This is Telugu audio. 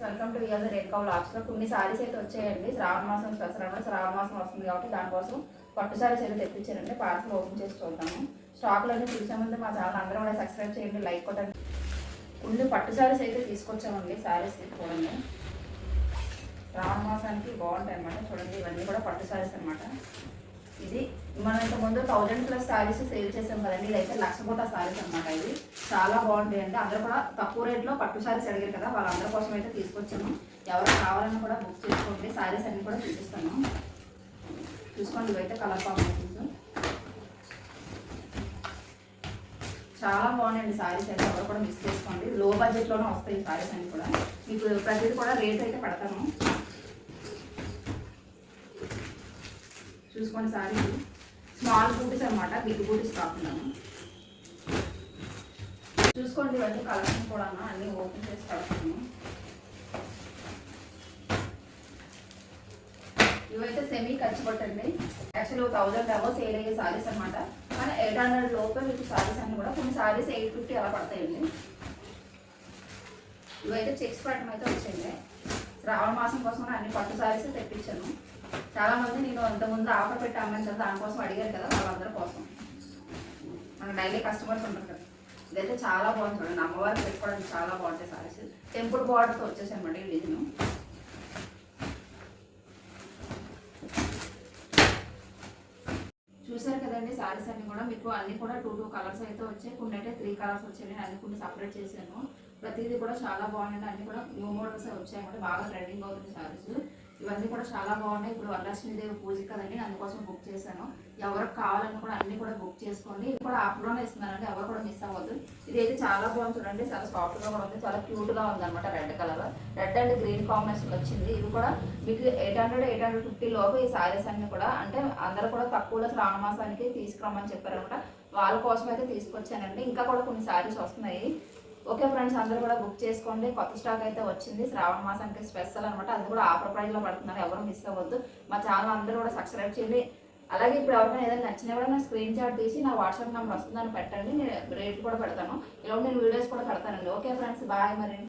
వెల్కమ్ టు విఆర్ రేణుకా వ్లాగ్స్లో కొన్ని సారీస్ అయితే వచ్చాయండి. శ్రావణ మాసం స్పెషల్ అనమాట. శ్రావణ మాసం వస్తుంది కాబట్టి దానికోసం పట్టు సారీస్ అయితే తెప్పించారండి. పార్సల్ ఓపెన్ చేసి చూద్దాము. స్టాక్లు అన్నీ చూసే ముందు మా ఛానల్ అందరూ కూడా సబ్స్క్రైబ్ చేయండి, లైక్ కొట్టండి. కొన్ని పట్టు సారీస్ అయితే తీసుకొచ్చామండి. సారీస్ చూడండి, శ్రావణ మాసానికి బాగుంటాయి అన్నమాట. చూడండి, ఇవన్నీ కూడా పట్టు సారీస్ అనమాట. ఇది మనం ఇంతకుముందు 1000+ సారీస్ సేల్ చేసాం కదండి. ఇదైతే 1,00,000 పూట సారీస్ అనమాట. ఇది చాలా బాగుంటాయండి. అందరూ కూడా తక్కువ రేట్లో పట్టు సారీస్ అడిగారు కదా, వాళ్ళందరి కోసం అయితే తీసుకొచ్చాము. ఎవరు కావాలన్నా కూడా బుక్ చేసుకోండి. సారీస్ అన్ని కూడా చూపిస్తాను, చూసుకోండి. ఇవైతే కలర్ కాంబినేషన్స్ చాలా బాగున్నాయండి. సారీస్ అయితే ఎవరు కూడా మిస్ చేసుకోండి. లో బడ్జెట్లోనే వస్తాయి సారీస్ అన్ని కూడా. మీకు ప్రతిదీ కూడా రేట్ అయితే పెడతాను, చూసుకోండి. సారీ స్మాల్ బూటీస్ అనమాట, బిగ్ బూటీస్ కాకుండా. చూసుకోండి, ఇవన్నీ కలర్స్ కూడా అన్నీ ఓపెన్ చేసి కలుపుతాను. ఇవైతే సెమీ ఖర్చు పట్టండి. యాక్చువల్లీ 1000 అబో సేల్ అయ్యే సారీస్ అనమాట. కానీ 800 లోపే మీకు సారీస్ అన్ని కూడా, కొన్ని సారీస్ 850 అలా పడతాయండి. ఇవైతే చెక్స్ పట్టడం అయితే వచ్చింది. శ్రావణ మాసం కోసం అన్ని పట్టు సారీస్ తెప్పించాను. చాలా మంది నేను ఇంతకుముందు ఆఫర్ పెట్టి అమ్మాను కదా, దానికోసం అడిగారు కదా, వాళ్ళందరి కోసం. మన డైలీ కస్టమర్స్ ఉంటారు కదా. ఇదైతే చాలా బాగుంది చూడండి, అమ్మవారికి పెట్టుకోవడానికి చాలా బాగుంటాయి సారీస్. టెంపుల్ బార్డర్తో వచ్చేసామండి ఈ డిజైన్. చూసారు కదండి, సారీస్ అన్ని కూడా మీకు అన్ని కూడా 2 కలర్స్ అయితే వచ్చాయి. కొన్ని అయితే 3 కలర్స్ వచ్చాయి. అన్ని కొన్ని సపరేట్ చేశాను. ప్రతిదీ కూడా చాలా బాగుంది. అన్ని కూడా న్యూ మోడల్స్ వచ్చాయన్నమాట. బాగా ట్రెండింగ్ అవుతుంది సారీస్. ఇవన్నీ కూడా చాలా బాగున్నాయి. ఇప్పుడు వరలక్ష్మీదేవి పూజ కదండి, అందుకోసం బుక్ చేశాను. ఎవరికి కావాలని కూడా అన్ని కూడా బుక్ చేసుకోండి. ఇది కూడా ఆఫ్లోనే ఇస్తున్నానండి, ఎవరు కూడా మిస్ అవ్వద్దు. ఇది అయితే చాలా బాగుంది చూడండి, చాలా సాఫ్ట్గా కూడా ఉంది, చాలా క్యూట్గా ఉంది అనమాట. Red colour, red and green combination వచ్చింది. ఇది కూడా మీకు 800-850 లోపు ఈ సారీస్ అన్ని కూడా. అంటే అందరూ కూడా తక్కువలో శ్రావణ మాసానికి తీసుకురమ్మని చెప్పారనమాట. వాళ్ళ కోసం అయితే తీసుకొచ్చానండి. ఇంకా కూడా కొన్ని సారీస్ వస్తున్నాయి. ఓకే ఫ్రెండ్స్, అందరూ కూడా బుక్ చేసుకోండి. కొత్త స్టాక్ అయితే వచ్చింది, శ్రావణ మాసానికి స్పెషల్ అనమాట. అది కూడా ఆఫర్ ప్రైస్లో పడుతున్నారు, ఎవరు మిస్ అవ్వద్దు. మా ఛానల్ అందరూ కూడా సబ్స్క్రైబ్ చేయండి. అలాగే ఇప్పుడు ఎవరికైనా ఏదైనా నచ్చినా కూడా నా స్క్రీన్ షాట్ తీసి నా వాట్సాప్ నెంబర్ వస్తుందని పెట్టండి. నేను రేట్ కూడా పెడతాను. ఇలా నేను వీడియోస్ కూడా పెడతానండి. ఓకే ఫ్రెండ్స్, బాయ్ మరి.